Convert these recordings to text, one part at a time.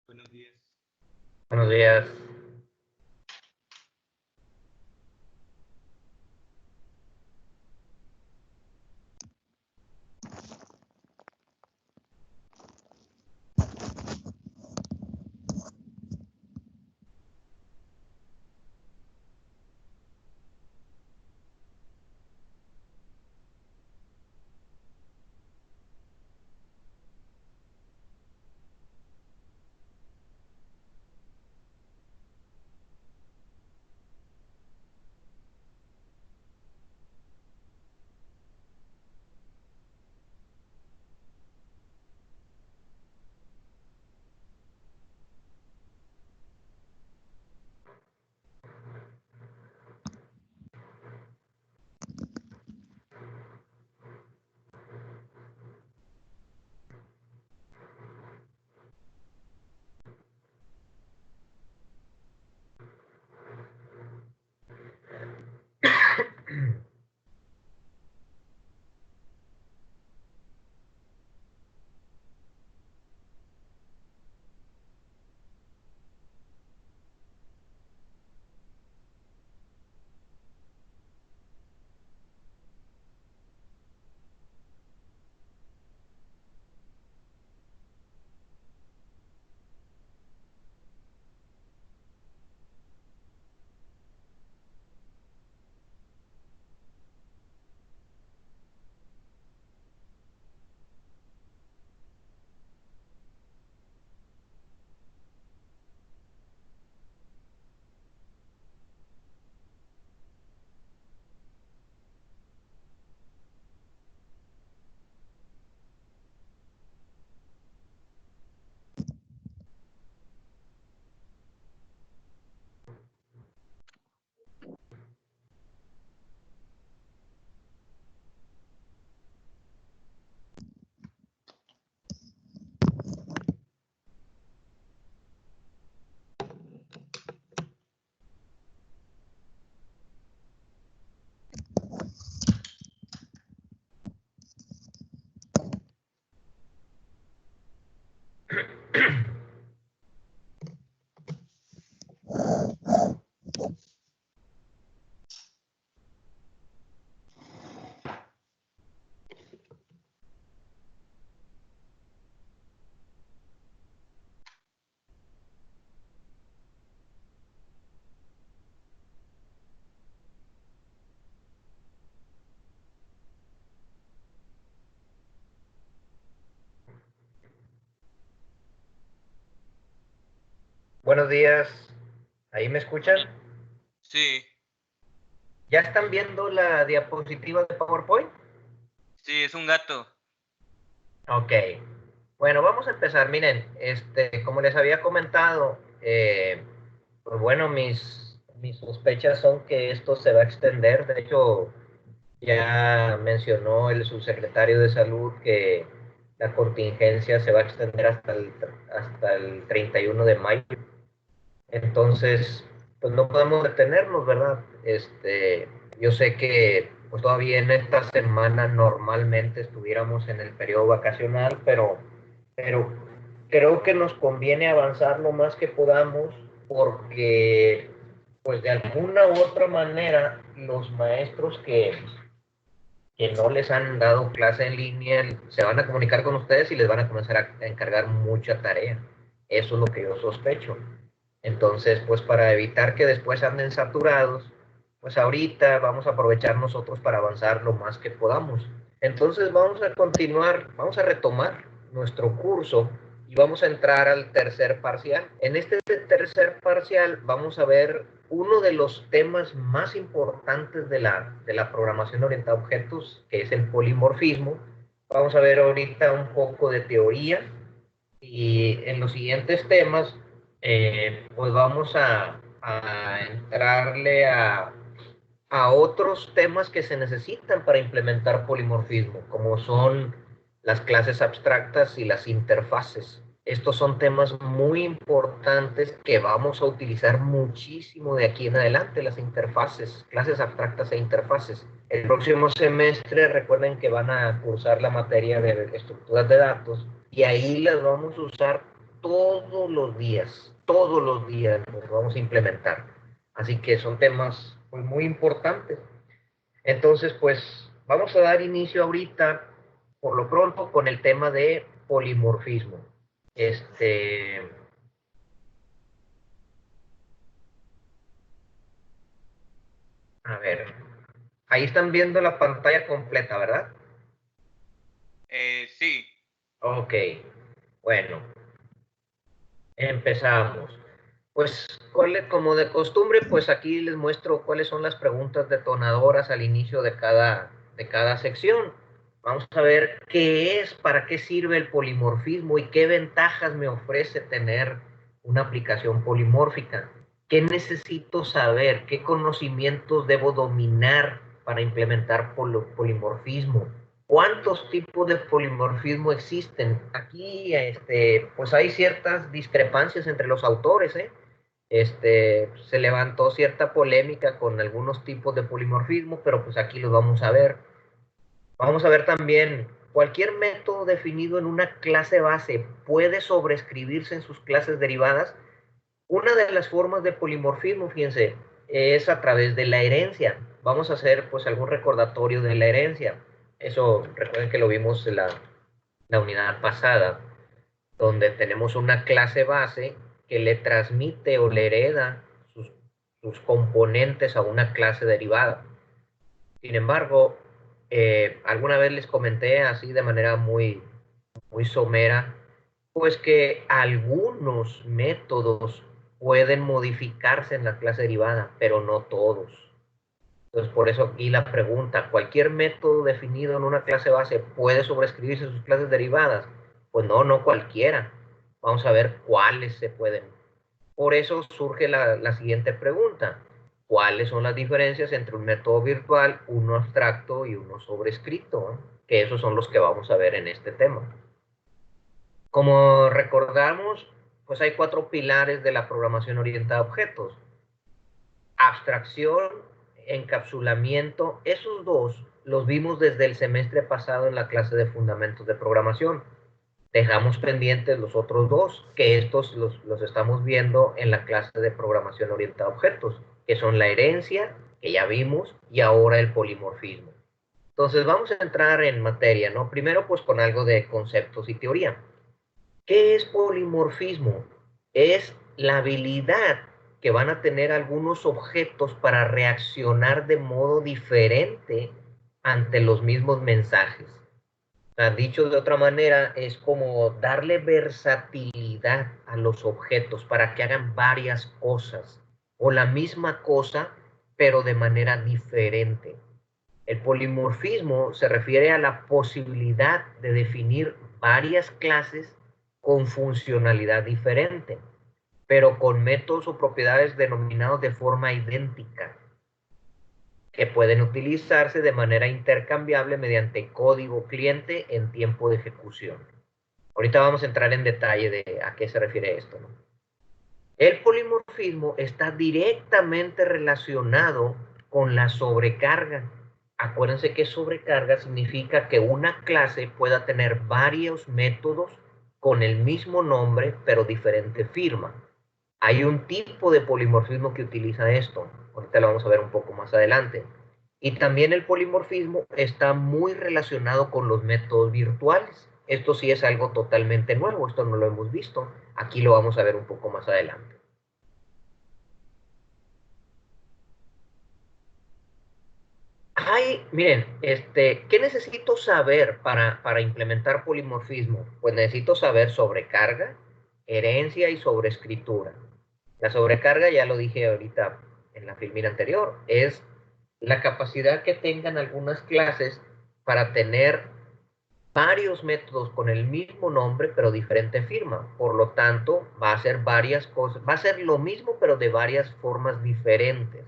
Buenos días. Buenos días. Buenos días. ¿Ahí me escuchan? Sí, ¿Ya están viendo la diapositiva de PowerPoint? sí, es un gato. Ok. Bueno, vamos a empezar. Miren, como les había comentado, pues bueno, mis sospechas son que esto se va a extender. De hecho, ya mencionó el subsecretario de Salud que la contingencia se va a extender hasta el 31 de mayo. Entonces, pues no podemos detenernos, ¿verdad? Yo sé que pues todavía en esta semana normalmente estuviéramos en el periodo vacacional, pero creo que nos conviene avanzar lo más que podamos porque pues de alguna u otra manera los maestros que no les han dado clase en línea se van a comunicar con ustedes y les van a comenzar a encargar mucha tarea. Eso es lo que yo sospecho. Entonces, pues para evitar que después anden saturados, pues ahorita vamos a aprovechar nosotros para avanzar lo más que podamos. Entonces vamos a continuar, vamos a retomar nuestro curso y vamos a entrar al tercer parcial. En este tercer parcial vamos a ver uno de los temas más importantes de la programación orientada a objetos, que es el polimorfismo. Vamos a ver ahorita un poco de teoría y en los siguientes temas pues vamos a entrarle a otros temas que se necesitan para implementar polimorfismo, como son las clases abstractas y las interfaces. Estos son temas muy importantes que vamos a utilizar muchísimo de aquí en adelante, las interfaces, clases abstractas e interfaces. El próximo semestre recuerden que van a cursar la materia de estructuras de datos y ahí las vamos a usar todos los días los vamos a implementar. Así que son temas pues, muy importantes. Entonces, pues vamos a dar inicio ahorita, por lo pronto, con el tema de polimorfismo. A ver, ahí están viendo la pantalla completa, ¿verdad? Sí. Ok, bueno, empezamos. Pues, como de costumbre, pues aquí les muestro cuáles son las preguntas detonadoras al inicio de cada sección. Vamos a ver qué es, para qué sirve el polimorfismo y qué ventajas me ofrece tener una aplicación polimórfica. ¿Qué necesito saber? ¿Qué conocimientos debo dominar para implementar polimorfismo? ¿Cuántos tipos de polimorfismo existen? Aquí, pues hay ciertas discrepancias entre los autores, ¿eh? Se levantó cierta polémica con algunos tipos de polimorfismo, pero pues aquí los vamos a ver. Vamos a ver también, cualquier método definido en una clase base puede sobreescribirse en sus clases derivadas. Una de las formas de polimorfismo, fíjense, es a través de la herencia. Vamos a hacer pues algún recordatorio de la herencia. Eso, recuerden que lo vimos en la unidad pasada, donde tenemos una clase base que le transmite o le hereda sus componentes a una clase derivada. Sin embargo, alguna vez les comenté así de manera muy somera, pues que algunos métodos pueden modificarse en la clase derivada, pero no todos. Entonces, por eso aquí la pregunta, ¿cualquier método definido en una clase base puede sobreescribirse sus clases derivadas? Pues no, no cualquiera. Vamos a ver cuáles se pueden. Por eso surge la siguiente pregunta. ¿Cuáles son las diferencias entre un método virtual, uno abstracto y uno sobrescrito? Que esos son los que vamos a ver en este tema. Como recordamos, pues hay 4 pilares de la programación orientada a objetos. Abstracción, encapsulamiento, esos dos los vimos desde el semestre pasado en la clase de fundamentos de programación. Dejamos pendientes los otros dos, que estos los estamos viendo en la clase de programación orientada a objetos, que son la herencia, que ya vimos, y ahora el polimorfismo. Entonces vamos a entrar en materia, ¿no? Primero pues con algo de conceptos y teoría. ¿Qué es polimorfismo? Es la habilidad que van a tener algunos objetos para reaccionar de modo diferente ante los mismos mensajes. O sea, dicho de otra manera, es como darle versatilidad a los objetos para que hagan varias cosas o la misma cosa, pero de manera diferente. El polimorfismo se refiere a la posibilidad de definir varias clases con funcionalidad diferente, pero con métodos o propiedades denominados de forma idéntica, que pueden utilizarse de manera intercambiable mediante código cliente en tiempo de ejecución. Ahorita vamos a entrar en detalle de a qué se refiere esto, ¿no? El polimorfismo está directamente relacionado con la sobrecarga. Acuérdense que sobrecarga significa que una clase pueda tener varios métodos con el mismo nombre, pero diferente firma. Hay un tipo de polimorfismo que utiliza esto. Ahorita lo vamos a ver un poco más adelante. Y también el polimorfismo está muy relacionado con los métodos virtuales. Esto sí es algo totalmente nuevo, esto no lo hemos visto. Aquí lo vamos a ver un poco más adelante. Ay, miren, ¿qué necesito saber para implementar polimorfismo? Pues necesito saber sobrecarga, herencia y sobreescritura. La sobrecarga, ya lo dije ahorita en la filmina anterior, es la capacidad que tengan algunas clases para tener varios métodos con el mismo nombre, pero diferente firma. Por lo tanto, va a ser varias cosas, va a ser lo mismo, pero de varias formas diferentes.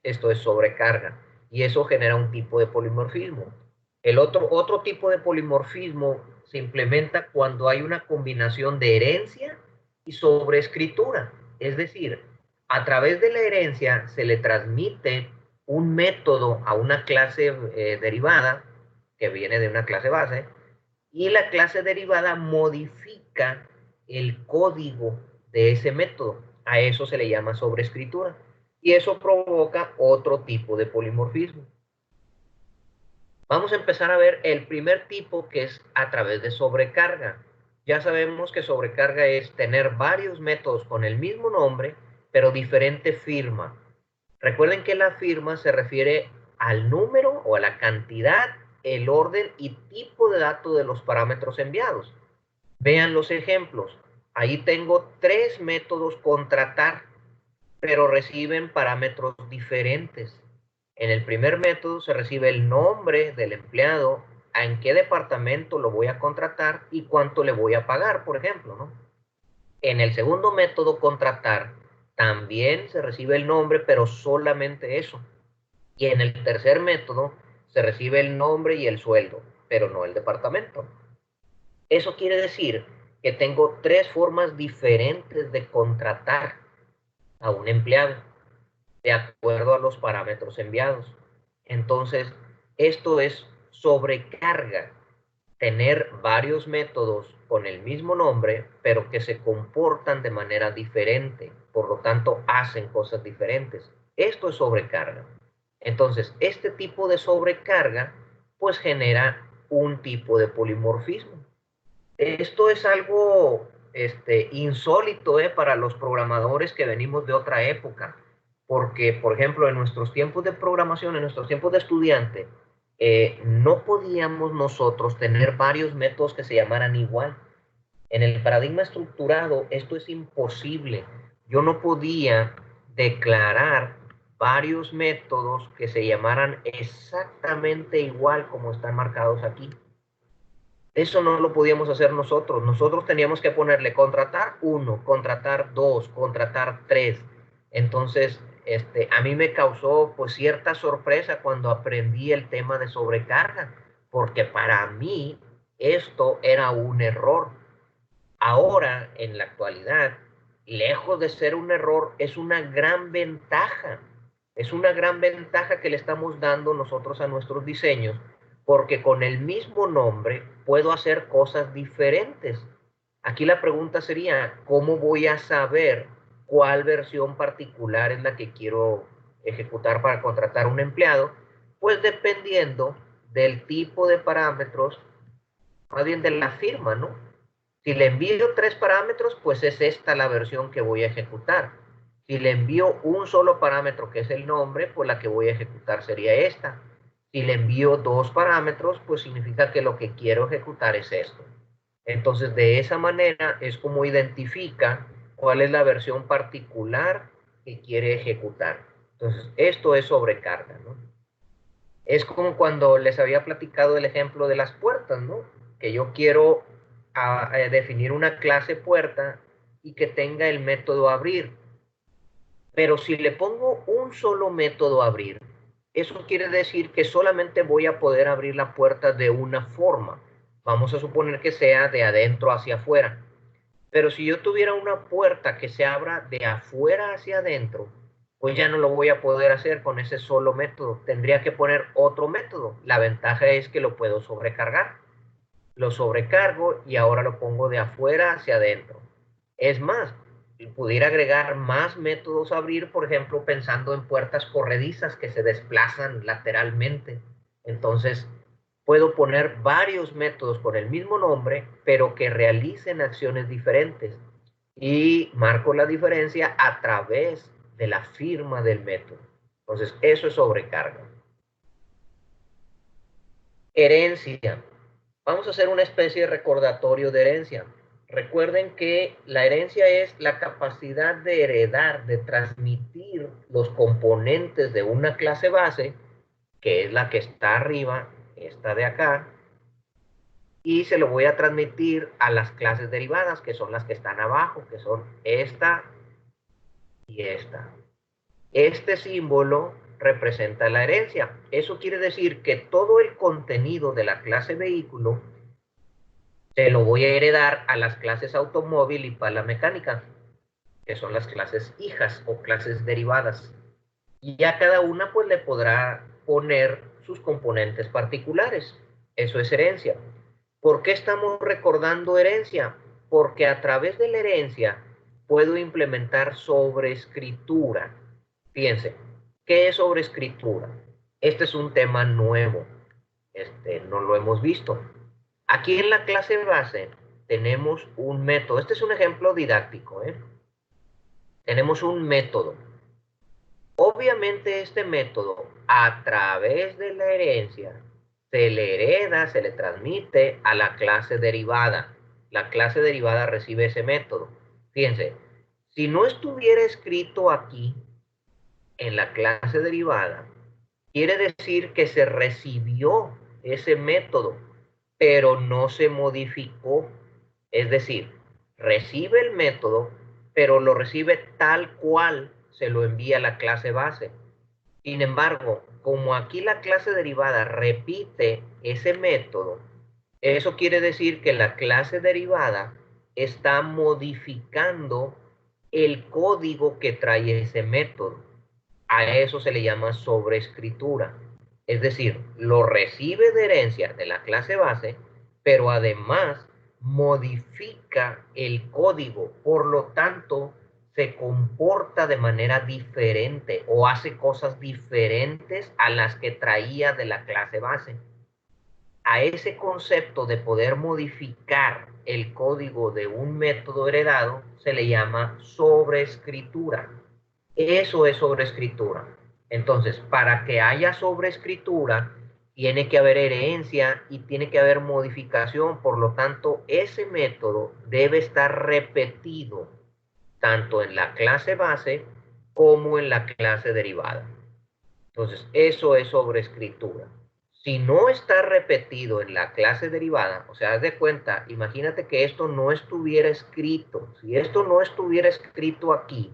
Esto es sobrecarga. Y eso genera un tipo de polimorfismo. El otro tipo de polimorfismo se implementa cuando hay una combinación de herencia y sobreescritura. Es decir, a través de la herencia se le transmite un método a una clase derivada que viene de una clase base, y la clase derivada modifica el código de ese método. A eso se le llama sobreescritura. Y eso provoca otro tipo de polimorfismo. Vamos a empezar a ver el primer tipo, que es a través de sobrecarga. Ya sabemos que sobrecarga es tener varios métodos con el mismo nombre, pero diferente firma. Recuerden que la firma se refiere al número o a la cantidad, el orden y tipo de datos de los parámetros enviados. Vean los ejemplos. Ahí tengo 3 métodos contratar, pero reciben parámetros diferentes. En el primer método se recibe el nombre del empleado, en qué departamento lo voy a contratar y cuánto le voy a pagar, por ejemplo, ¿no? En el segundo método, contratar, también se recibe el nombre, pero solamente eso. Y en el tercer método se recibe el nombre y el sueldo, pero no el departamento. Eso quiere decir que tengo 3 formas diferentes de contratar a un empleado, de acuerdo a los parámetros enviados. Entonces, esto es sobrecarga, tener varios métodos con el mismo nombre, pero que se comportan de manera diferente, por lo tanto, hacen cosas diferentes. Esto es sobrecarga. Entonces, este tipo de sobrecarga, pues genera un tipo de polimorfismo. Esto es algo insólito para los programadores que venimos de otra época, porque, por ejemplo, en nuestros tiempos de programación, en nuestros tiempos de estudiante, no podíamos nosotros tener varios métodos que se llamaran igual. En el paradigma estructurado, esto es imposible. Yo no podía declarar varios métodos que se llamaran exactamente igual como están marcados aquí. Eso no lo podíamos hacer nosotros. Nosotros teníamos que ponerle contratar 1, contratar 2, contratar 3. Entonces, a mí me causó pues cierta sorpresa cuando aprendí el tema de sobrecarga, porque para mí esto era un error. Ahora, en la actualidad, lejos de ser un error, es una gran ventaja. Es una gran ventaja que le estamos dando nosotros a nuestros diseños, porque con el mismo nombre puedo hacer cosas diferentes. Aquí la pregunta sería, ¿cómo voy a saber cuál versión particular es la que quiero ejecutar para contratar un empleado? Pues dependiendo del tipo de parámetros, más bien de la firma, ¿no? Si le envío 3 parámetros, pues es esta la versión que voy a ejecutar. Si le envío un solo parámetro, que es el nombre, pues la que voy a ejecutar sería esta. Si le envío 2 parámetros, pues significa que lo que quiero ejecutar es esto. Entonces, de esa manera es como identifica cuál es la versión particular que quiere ejecutar. Entonces, esto es sobrecarga, ¿no? Es como cuando les había platicado el ejemplo de las puertas, ¿no? Que yo quiero definir una clase puerta y que tenga el método abrir. Pero si le pongo un solo método abrir, eso quiere decir que solamente voy a poder abrir la puerta de una forma. Vamos a suponer que sea de adentro hacia afuera. Pero si yo tuviera una puerta que se abra de afuera hacia adentro, pues ya no lo voy a poder hacer con ese solo método. Tendría que poner otro método. La ventaja es que lo puedo sobrecargar. Lo sobrecargo y ahora lo pongo de afuera hacia adentro. Es más, pudiera agregar más métodos a abrir, por ejemplo, pensando en puertas corredizas que se desplazan lateralmente. Entonces, puedo poner varios métodos con el mismo nombre, pero que realicen acciones diferentes. Y marco la diferencia a través de la firma del método. Entonces, eso es sobrecarga. Herencia. Vamos a hacer una especie de recordatorio de herencia. Recuerden que la herencia es la capacidad de heredar, de transmitir los componentes de una clase base, que es la que está arriba, esta de acá, y se lo voy a transmitir a las clases derivadas, que son las que están abajo, que son esta y esta. Este símbolo representa la herencia. Eso quiere decir que todo el contenido de la clase vehículo se lo voy a heredar a las clases automóvil y pala mecánica, que son las clases hijas o clases derivadas. Y ya cada una pues le podrá poner sus componentes particulares. Eso es herencia. ¿Por qué estamos recordando herencia? Porque a través de la herencia puedo implementar sobreescritura. Fíjense, ¿qué es sobreescritura? Este es un tema nuevo. No lo hemos visto. Aquí en la clase base tenemos un método. Este es un ejemplo didáctico, ¿eh? Tenemos un método. Obviamente este método, a través de la herencia, se le hereda, se le transmite a la clase derivada. La clase derivada recibe ese método. Fíjense, si no estuviera escrito aquí, en la clase derivada, quiere decir que se recibió ese método, pero no se modificó. Es decir, recibe el método, pero lo recibe tal cual se lo envía a la clase base. Sin embargo, como aquí la clase derivada repite ese método, eso quiere decir que la clase derivada está modificando el código que trae ese método. A eso se le llama sobreescritura. Es decir, lo recibe de herencia de la clase base, pero además modifica el código. Por lo tanto, se comporta de manera diferente o hace cosas diferentes a las que traía de la clase base. A ese concepto de poder modificar el código de un método heredado se le llama sobreescritura. Eso es sobreescritura. Entonces, para que haya sobreescritura, tiene que haber herencia y tiene que haber modificación. Por lo tanto, ese método debe estar repetido tanto en la clase base como en la clase derivada. Entonces, eso es sobreescritura. Si no está repetido en la clase derivada, o sea, haz de cuenta, imagínate que esto no estuviera escrito. Si esto no estuviera escrito aquí,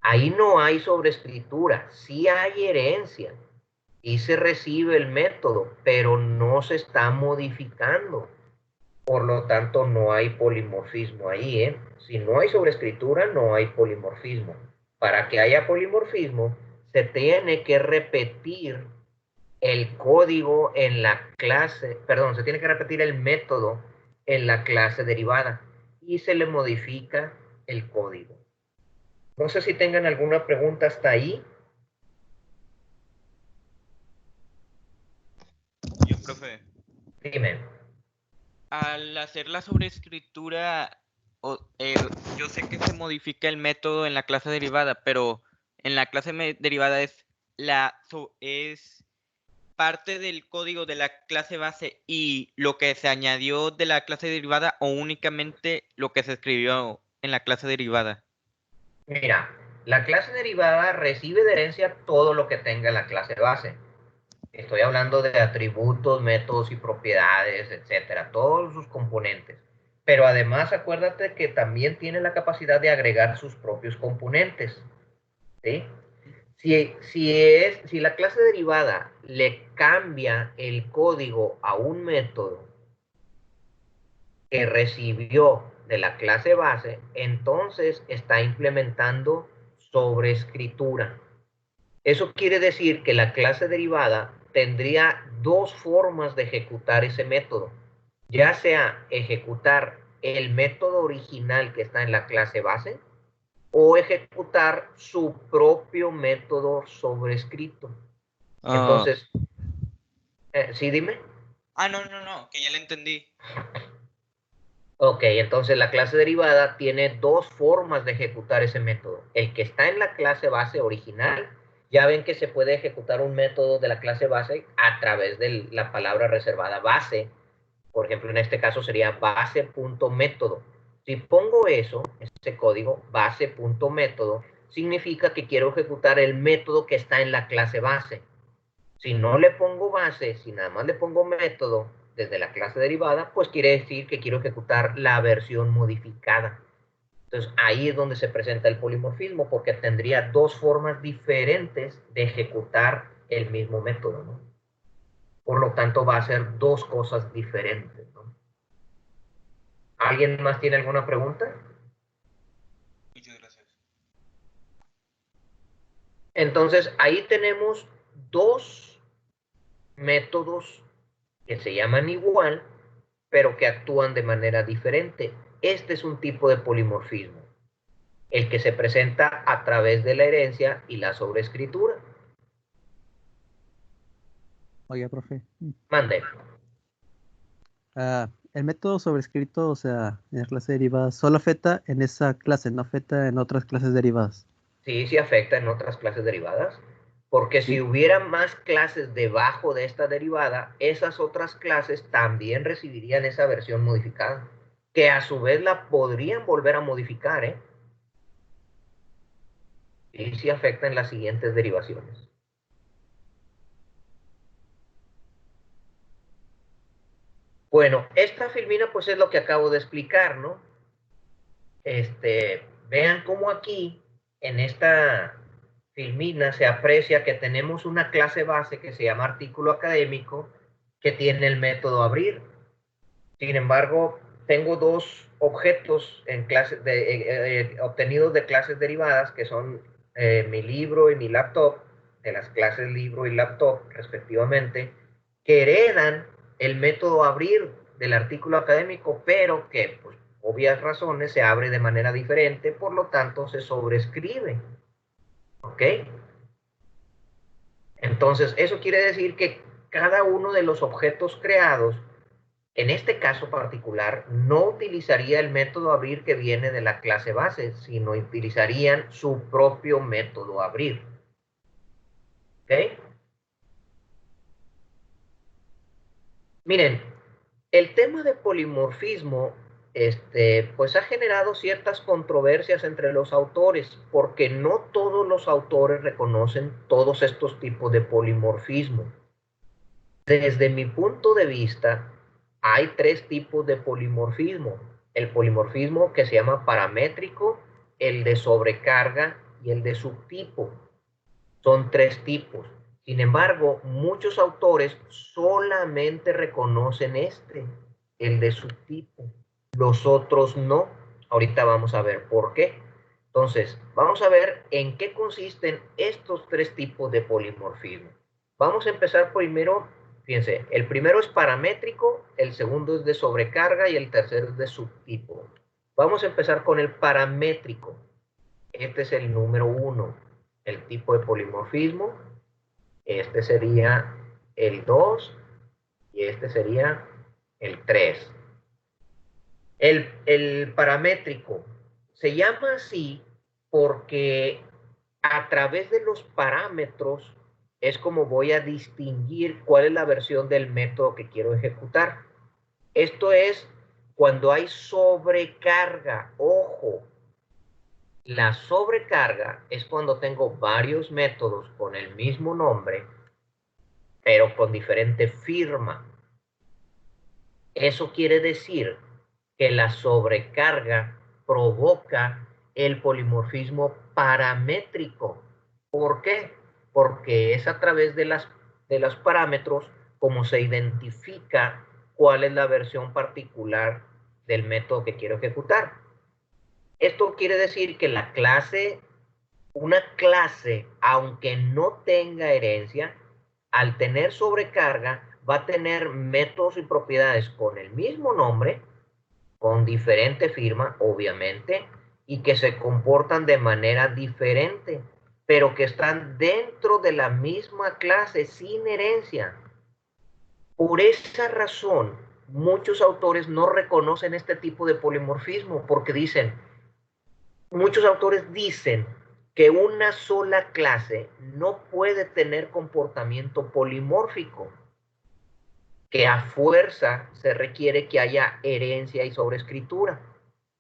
ahí no hay sobreescritura, sí hay herencia y se recibe el método, pero no se está modificando. Por lo tanto, no hay polimorfismo ahí, ¿eh? Si no hay sobreescritura, no hay polimorfismo. Para que haya polimorfismo, se tiene que repetir el código en la clase, perdón, se tiene que repetir el método en la clase derivada y se le modifica el código. No sé si tengan alguna pregunta hasta ahí. Yo, profe, Dime. al hacer la sobreescritura, o- eh, yo sé que se modifica el método en la clase derivada, pero en la clase derivada es parte del código de la clase base y lo que se añadió de la clase derivada o únicamente lo que se escribió en la clase derivada. Mira, la clase derivada recibe de herencia todo lo que tenga la clase base. Estoy hablando de atributos, métodos y propiedades, etcétera, todos sus componentes. Pero además acuérdate que también tiene la capacidad de agregar sus propios componentes. ¿Sí? Si la clase derivada le cambia el código a un método que recibió de la clase base, entonces está implementando sobreescritura. Eso quiere decir que la clase derivada tendría dos formas de ejecutar ese método, ya sea ejecutar el método original que está en la clase base o ejecutar su propio método sobrescrito. Ah, Entonces, ¿sí dime? no, que ya le entendí. Ok, entonces la clase derivada tiene dos formas de ejecutar ese método. El que está en la clase base original, ya ven que se puede ejecutar un método de la clase base a través de la palabra reservada base. Por ejemplo, en este caso sería base.método. Si pongo eso, ese código, base.método, significa que quiero ejecutar el método que está en la clase base. Si no le pongo base, si nada más le pongo método desde la clase derivada, pues quiere decir que quiero ejecutar la versión modificada. Entonces ahí es donde se presenta el polimorfismo, porque tendría dos formas diferentes de ejecutar el mismo método, ¿no? Por lo tanto, va a ser dos cosas diferentes, ¿no? ¿Alguien más tiene alguna pregunta? Muchas gracias. Entonces ahí tenemos dos métodos que se llaman igual, pero que actúan de manera diferente. este es un tipo de polimorfismo, el que se presenta a través de la herencia y la sobreescritura. Oiga, profe. Mande. El método sobrescrito, o sea, en la clase derivada, solo afecta en esa clase, no afecta en otras clases derivadas. Sí, sí afecta en otras clases derivadas, porque si Sí. hubiera más clases debajo de esta derivada, esas otras clases también recibirían esa versión modificada, que a su vez la podrían volver a modificar, ¿eh? Y sí afecta en las siguientes derivaciones. Bueno, esta filmina pues es lo que acabo de explicar, ¿no? Vean cómo aquí, en esta filmina, se aprecia que tenemos una clase base que se llama artículo académico, que tiene el método abrir. Sin embargo, tengo dos objetos en obtenidos de clases derivadas, que son mi libro y mi laptop, de las clases libro y laptop, respectivamente, que heredan el método abrir del artículo académico, pero que, pues, obvias razones, se abre de manera diferente, por lo tanto, se sobrescribe. ¿Ok? Entonces, eso quiere decir que cada uno de los objetos creados, en este caso particular, no utilizaría el método abrir que viene de la clase base, sino utilizarían su propio método abrir. ¿Ok? Miren, el tema de polimorfismo, pues ha generado ciertas controversias entre los autores, porque no todos los autores reconocen todos estos tipos de polimorfismo. Desde mi punto de vista, hay tres tipos de polimorfismo. El polimorfismo que se llama paramétrico, el de sobrecarga y el de subtipo. Son tres tipos. Sin embargo, muchos autores solamente reconocen el de subtipo. Los otros no. Ahorita vamos a ver por qué. Entonces, vamos a ver en qué consisten estos tres tipos de polimorfismo. Vamos a empezar primero, fíjense, el primero es paramétrico, el segundo es de sobrecarga y el tercero es de subtipo. Vamos a empezar con el paramétrico. Este es el número 1, el tipo de polimorfismo. Este sería el 2 y este sería el 3. El paramétrico se llama así porque a través de los parámetros es como voy a distinguir cuál es la versión del método que quiero ejecutar. Esto es cuando hay sobrecarga. Ojo, la sobrecarga es cuando tengo varios métodos con el mismo nombre, pero con diferente firma. Eso quiere decir que la sobrecarga provoca el polimorfismo paramétrico. ¿Por qué? Porque es a través de los parámetros como se identifica cuál es la versión particular del método que quiero ejecutar. Esto quiere decir que una clase, aunque no tenga herencia, al tener sobrecarga, va a tener métodos y propiedades con el mismo nombre, con diferente firma, obviamente, y que se comportan de manera diferente, pero que están dentro de la misma clase sin herencia. Por esa razón, muchos autores no reconocen este tipo de polimorfismo, porque muchos autores dicen que una sola clase no puede tener comportamiento polimórfico, que a fuerza se requiere que haya herencia y sobreescritura.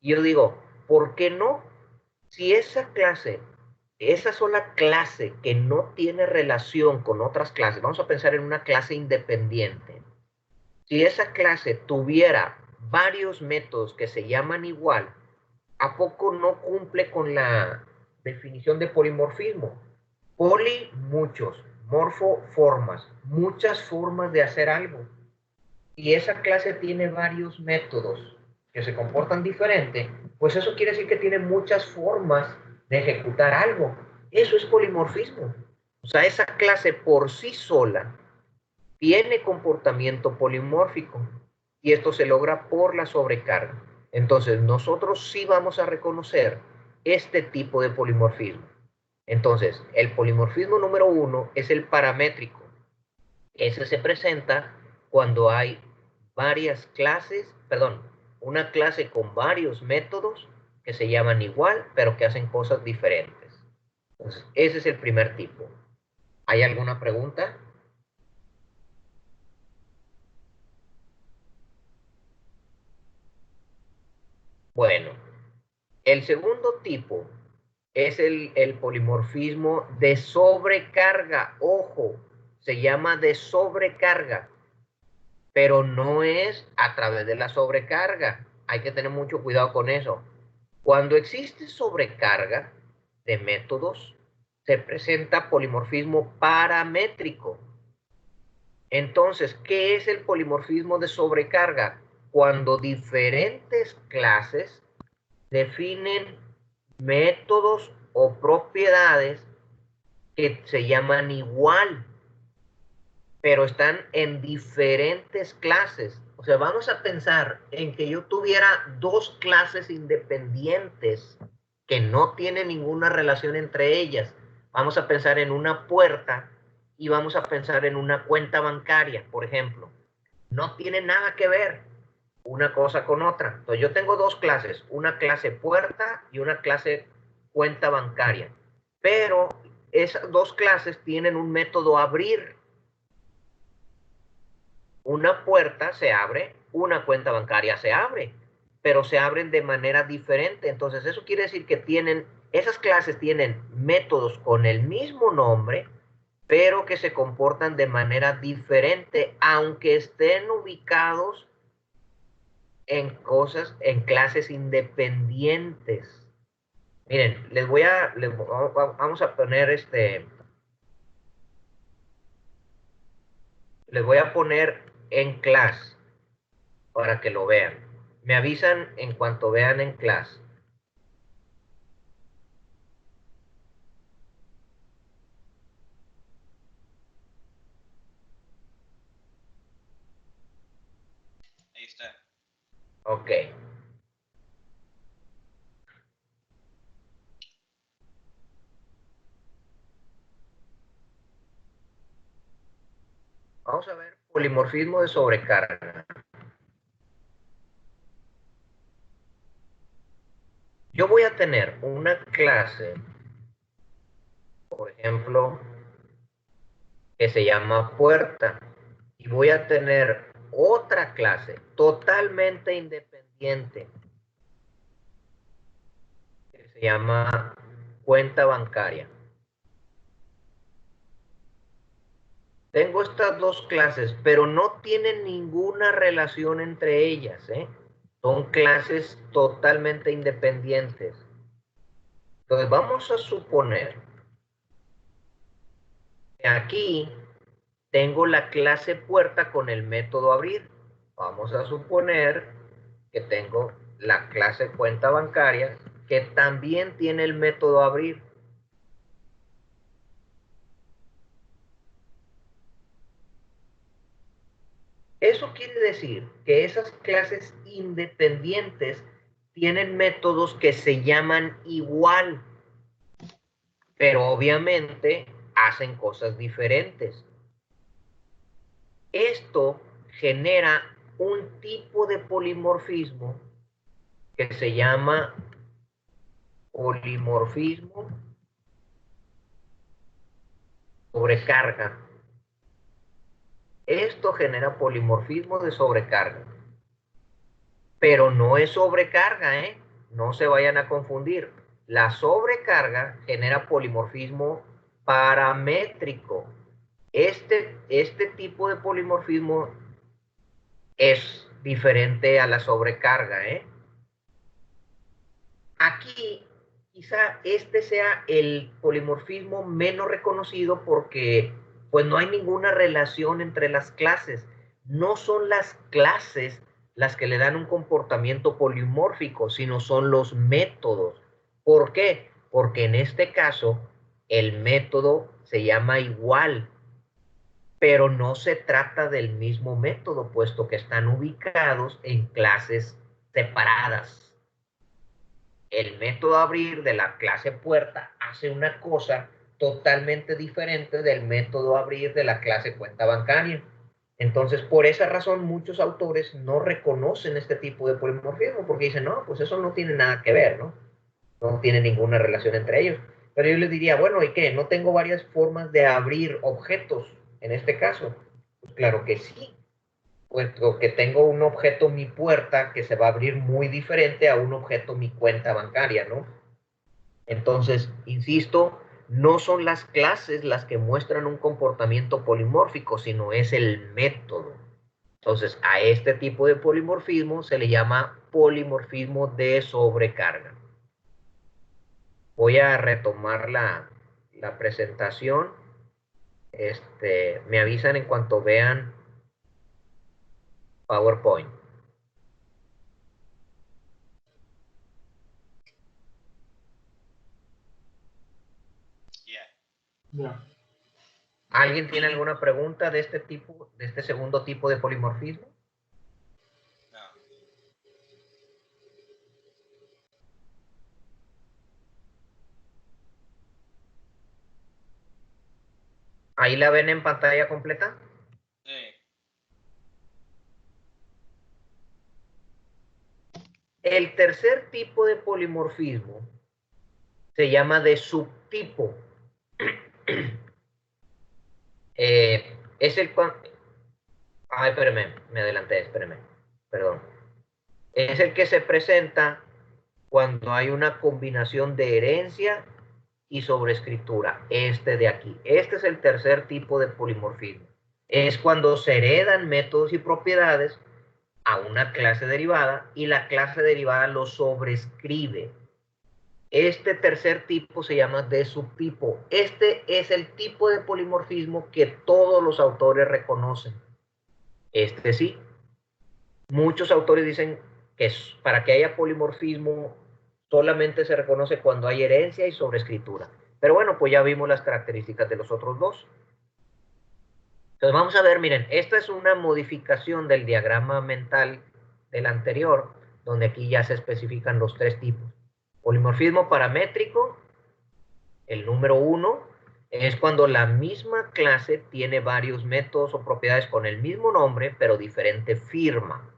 Y yo digo, ¿por qué no? Si esa sola clase que no tiene relación con otras clases, vamos a pensar en una clase independiente, si esa clase tuviera varios métodos que se llaman igual, ¿a poco no cumple con la definición de polimorfismo? Poli, muchos. Morfo, formas. Muchas formas de hacer algo. Y esa clase tiene varios métodos que se comportan diferente, pues eso quiere decir que tiene muchas formas de ejecutar algo. Eso es polimorfismo. O sea, esa clase por sí sola tiene comportamiento polimórfico y esto se logra por la sobrecarga. Entonces, nosotros sí vamos a reconocer este tipo de polimorfismo. Entonces, el polimorfismo número 1 es el paramétrico. Ese se presenta cuando hay varias clases, perdón, una clase con varios métodos que se llaman igual, pero que hacen cosas diferentes. Entonces, ese es el primer tipo. ¿Hay alguna pregunta? Bueno, el segundo tipo es el polimorfismo de sobrecarga. Ojo, se llama de sobrecarga, pero no es a través de la sobrecarga. Hay que tener mucho cuidado con eso. Cuando existe sobrecarga de métodos, se presenta polimorfismo paramétrico. Entonces, ¿qué es el polimorfismo de sobrecarga? Cuando diferentes clases definen métodos o propiedades que se llaman igual, pero están en diferentes clases. O sea, vamos a pensar en que yo tuviera dos clases independientes que no tienen ninguna relación entre ellas. Vamos a pensar en una puerta y vamos a pensar en una cuenta bancaria, por ejemplo. No tiene nada que ver una cosa con otra. Entonces yo tengo dos clases, una clase puerta y una clase cuenta bancaria. Pero esas dos clases tienen un método abrir. Una puerta se abre, una cuenta bancaria se abre, pero se abren de manera diferente. Entonces eso quiere decir que esas clases tienen métodos con el mismo nombre, pero que se comportan de manera diferente, aunque estén ubicados en clases independientes. Miren, vamos a poner les voy a poner en clase para que lo vean. Me avisan en cuanto vean en clase. Ahí está. Ok. Vamos a ver polimorfismo de sobrecarga. Yo voy a tener una clase, por ejemplo, que se llama puerta, y voy a tener otra clase totalmente independiente que se llama cuenta bancaria. Tengo estas dos clases, pero no tienen ninguna relación entre ellas, ¿eh? Son clases totalmente independientes. Entonces vamos a suponer que aquí tengo la clase puerta con el método abrir. Vamos a suponer que tengo la clase cuenta bancaria que también tiene el método abrir. Eso quiere decir que esas clases independientes tienen métodos que se llaman igual, pero obviamente hacen cosas diferentes. Esto genera un tipo de polimorfismo que se llama polimorfismo sobrecarga. Esto genera polimorfismo de sobrecarga. Pero no es sobrecarga, ¿eh? No se vayan a confundir. La sobrecarga genera polimorfismo paramétrico. Este tipo de polimorfismo es diferente a la sobrecarga, ¿eh? Aquí quizá este sea el polimorfismo menos reconocido porque pues no hay ninguna relación entre las clases. No son las clases las que le dan un comportamiento polimórfico, sino son los métodos. ¿Por qué? Porque en este caso el método se llama igual, pero no se trata del mismo método, puesto que están ubicados en clases separadas. El método abrir de la clase puerta hace una cosa totalmente diferente del método abrir de la clase cuenta bancaria. Entonces, por esa razón, muchos autores no reconocen este tipo de polimorfismo porque dicen, no, pues eso no tiene nada que ver, ¿no? No tiene ninguna relación entre ellos. Pero yo les diría, bueno, ¿y qué? ¿No tengo varias formas de abrir objetos en este caso? Pues claro que sí. Puesto que tengo un objeto mi puerta que se va a abrir muy diferente a un objeto mi cuenta bancaria, ¿no? Entonces, insisto, no son las clases las que muestran un comportamiento polimórfico, sino es el método. Entonces, a este tipo de polimorfismo se le llama polimorfismo de sobrecarga. Voy a retomar la presentación. Me avisan en cuanto vean PowerPoint. Ya. ¿Alguien tiene alguna pregunta de este tipo, de este segundo tipo de polimorfismo? ¿Ahí la ven en pantalla completa? Sí. El tercer tipo de polimorfismo se llama de subtipo. Es el... Ay, espérame, me adelanté, espérame. Perdón. Es el que se presenta cuando hay una combinación de herencia y sobreescritura. Este de aquí. Este es el tercer tipo de polimorfismo. Es cuando se heredan métodos y propiedades a una clase derivada y la clase derivada lo sobrescribe. Este tercer tipo se llama de subtipo. Este es el tipo de polimorfismo que todos los autores reconocen. Este sí. Muchos autores dicen que para que haya polimorfismo solamente se reconoce cuando hay herencia y sobreescritura. Pero bueno, pues ya vimos las características de los otros dos. Entonces vamos a ver, miren, esta es una modificación del diagrama mental del anterior, donde aquí ya se especifican los tres tipos. Polimorfismo paramétrico, el número 1, es cuando la misma clase tiene varios métodos o propiedades con el mismo nombre, pero diferente firma.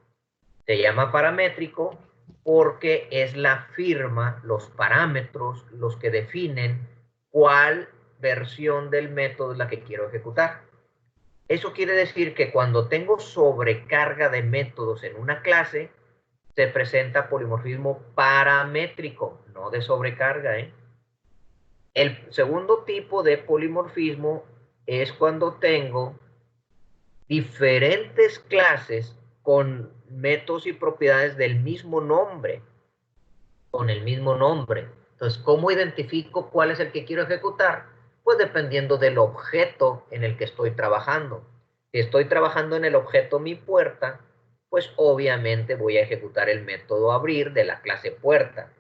Se llama paramétrico porque es la firma, los parámetros, los que definen cuál versión del método es la que quiero ejecutar. Eso quiere decir que cuando tengo sobrecarga de métodos en una clase, se presenta polimorfismo paramétrico, no de sobrecarga, ¿eh? El segundo tipo de polimorfismo es cuando tengo diferentes clases con métodos y propiedades del mismo nombre, con el mismo nombre. Entonces, ¿cómo identifico cuál es el que quiero ejecutar? Pues dependiendo del objeto en el que estoy trabajando. Si estoy trabajando en el objeto mi puerta, pues obviamente voy a ejecutar el método abrir de la clase puerta.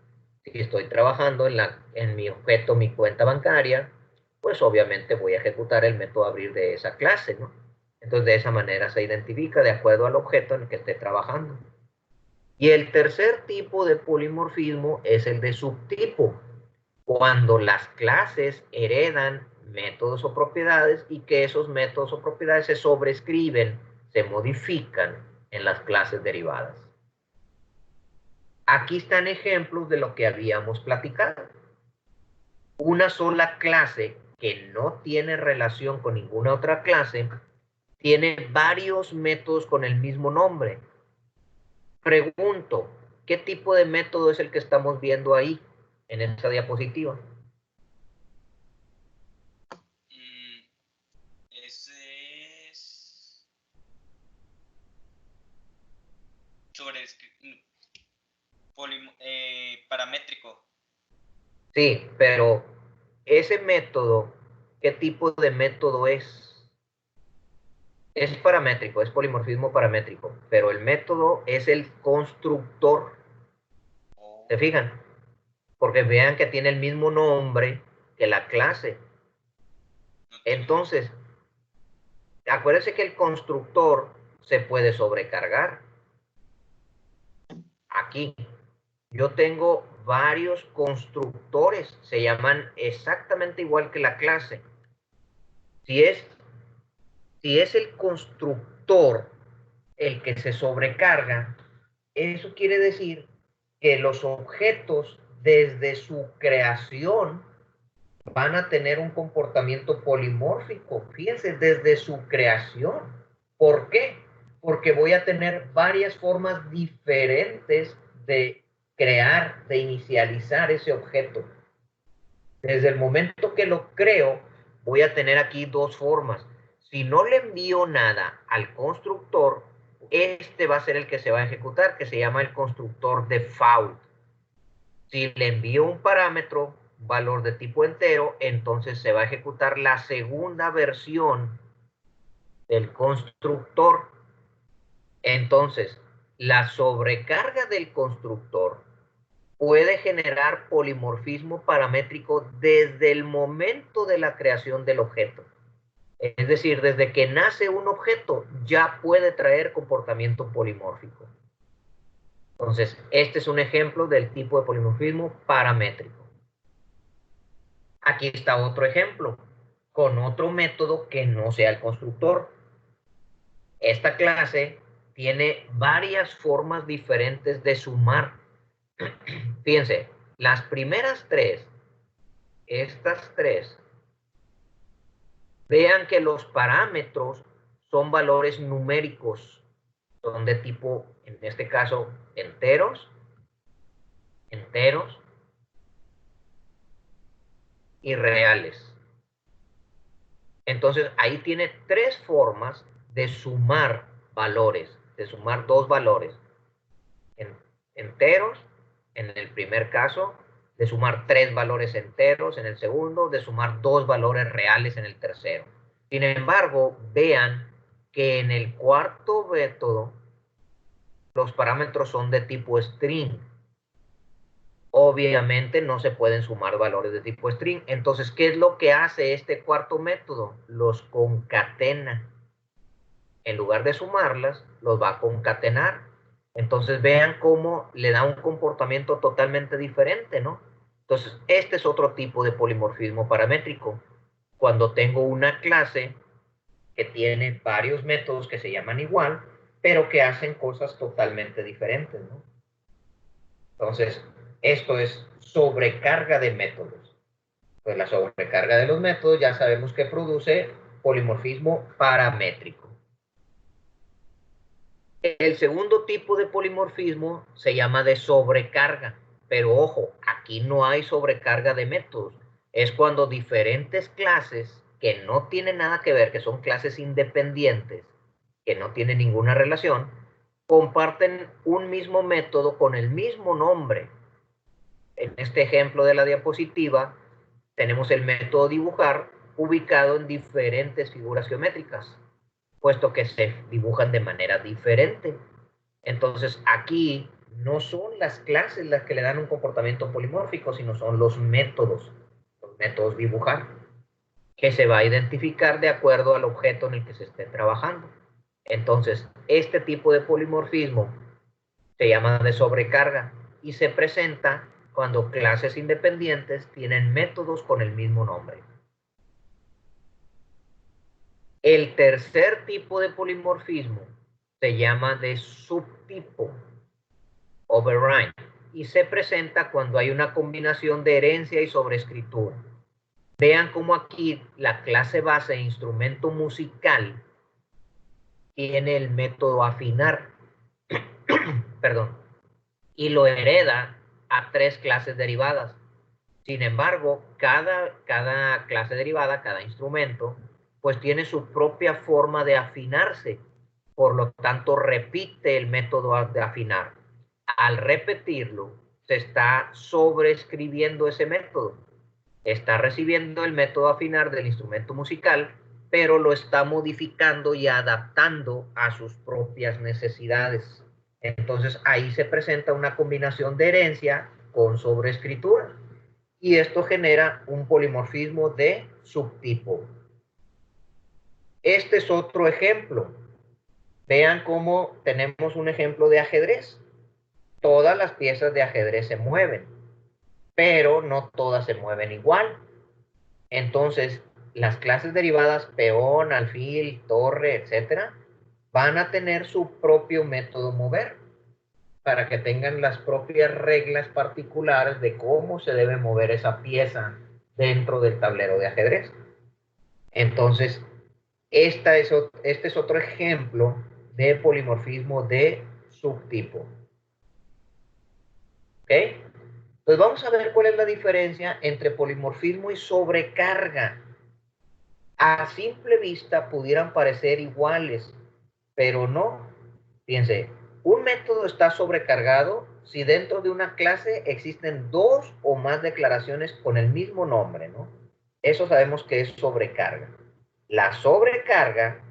Si estoy trabajando en mi objeto mi cuenta bancaria, pues obviamente voy a ejecutar el método abrir de esa clase, ¿no? Entonces, de esa manera se identifica de acuerdo al objeto en el que esté trabajando. Y el tercer tipo de polimorfismo es el de subtipo, cuando las clases heredan métodos o propiedades y que esos métodos o propiedades se sobrescriben, se modifican en las clases derivadas. Aquí están ejemplos de lo que habíamos platicado. Una sola clase que no tiene relación con ninguna otra clase tiene varios métodos con el mismo nombre. Pregunto, ¿qué tipo de método es el que estamos viendo ahí en esta diapositiva? Ese es paramétrico. Sí, pero ese método, ¿qué tipo de método es? Es paramétrico, es polimorfismo paramétrico, pero el método es el constructor. ¿Se fijan? Porque vean que tiene el mismo nombre que la clase. Entonces, acuérdense que el constructor se puede sobrecargar. aquí, yo tengo varios constructores, se llaman exactamente igual que la clase. Si es el constructor el que se sobrecarga, eso quiere decir que los objetos desde su creación van a tener un comportamiento polimórfico. Fíjense, desde su creación. ¿Por qué? Porque voy a tener varias formas diferentes de crear, de inicializar ese objeto. Desde el momento que lo creo, voy a tener aquí dos formas. Si no le envío nada al constructor, este va a ser el que se va a ejecutar, que se llama el constructor default. Si le envío un parámetro, valor de tipo entero, entonces se va a ejecutar la segunda versión del constructor. Entonces, la sobrecarga del constructor puede generar polimorfismo paramétrico desde el momento de la creación del objeto. Es decir, desde que nace un objeto ya puede traer comportamiento polimórfico. Entonces, este es un ejemplo del tipo de polimorfismo paramétrico. Aquí está otro ejemplo, con otro método que no sea el constructor. Esta clase tiene varias formas diferentes de sumar. Fíjense, las primeras tres, estas tres, vean que los parámetros son valores numéricos, son de tipo, en este caso, enteros, enteros y reales. Entonces, ahí tiene tres formas de sumar valores, de sumar dos valores. Enteros, en el primer caso, de sumar tres valores enteros en el segundo, de sumar dos valores reales en el tercero. Sin embargo, vean que en el cuarto método, los parámetros son de tipo string. Obviamente no se pueden sumar valores de tipo string. Entonces, ¿qué es lo que hace este cuarto método? Los concatena. En lugar de sumarlas, los va a concatenar. Entonces, vean cómo le da un comportamiento totalmente diferente, ¿no? Entonces, este es otro tipo de polimorfismo paramétrico. Cuando tengo una clase que tiene varios métodos que se llaman igual, pero que hacen cosas totalmente diferentes, ¿no? Entonces, esto es sobrecarga de métodos. Pues la sobrecarga de los métodos ya sabemos que produce polimorfismo paramétrico. El segundo tipo de polimorfismo se llama de sobrecarga, pero ojo, aquí no hay sobrecarga de métodos. Es cuando diferentes clases que no tienen nada que ver, que son clases independientes, que no tienen ninguna relación, comparten un mismo método con el mismo nombre. En este ejemplo de la diapositiva, tenemos el método dibujar ubicado en diferentes figuras geométricas, puesto que se dibujan de manera diferente. Entonces, aquí no son las clases las que le dan un comportamiento polimórfico, sino son los métodos dibujar, que se va a identificar de acuerdo al objeto en el que se esté trabajando. Entonces, este tipo de polimorfismo se llama de sobrecarga y se presenta cuando clases independientes tienen métodos con el mismo nombre. El tercer tipo de polimorfismo se llama de subtipo, override, y se presenta cuando hay una combinación de herencia y sobreescritura. Vean cómo aquí la clase base de instrumento musical tiene el método afinar, perdón, y lo hereda a tres clases derivadas. Sin embargo, cada clase derivada, cada instrumento, pues tiene su propia forma de afinarse. Por lo tanto, repite el método de afinar. Al repetirlo, se está sobreescribiendo ese método. Está recibiendo el método afinar del instrumento musical, pero lo está modificando y adaptando a sus propias necesidades. Entonces, ahí se presenta una combinación de herencia con sobreescritura. Y esto genera un polimorfismo de subtipo. Este es otro ejemplo. Vean cómo tenemos un ejemplo de ajedrez, todas las piezas de ajedrez se mueven, pero no todas se mueven igual. Entonces, las clases derivadas peón, alfil, torre, etcétera, van a tener su propio método mover para que tengan las propias reglas particulares de cómo se debe mover esa pieza dentro del tablero de ajedrez. Entonces, este es otro ejemplo de polimorfismo de subtipo. ¿Ok? Entonces vamos a ver cuál es la diferencia entre polimorfismo y sobrecarga. A simple vista pudieran parecer iguales, pero no. Fíjense, un método está sobrecargado si dentro de una clase existen dos o más declaraciones con el mismo nombre, ¿no? Eso sabemos que es sobrecarga. La sobrecarga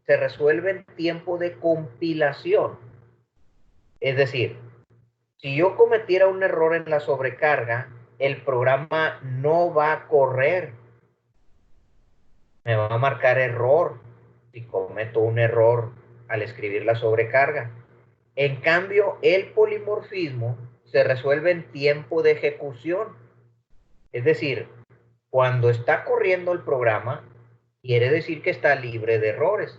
se resuelve en tiempo de compilación. Es decir, si yo cometiera un error en la sobrecarga, el programa no va a correr. Me va a marcar error si cometo un error al escribir la sobrecarga. En cambio, el polimorfismo se resuelve en tiempo de ejecución. Es decir, cuando está corriendo el programa, quiere decir que está libre de errores.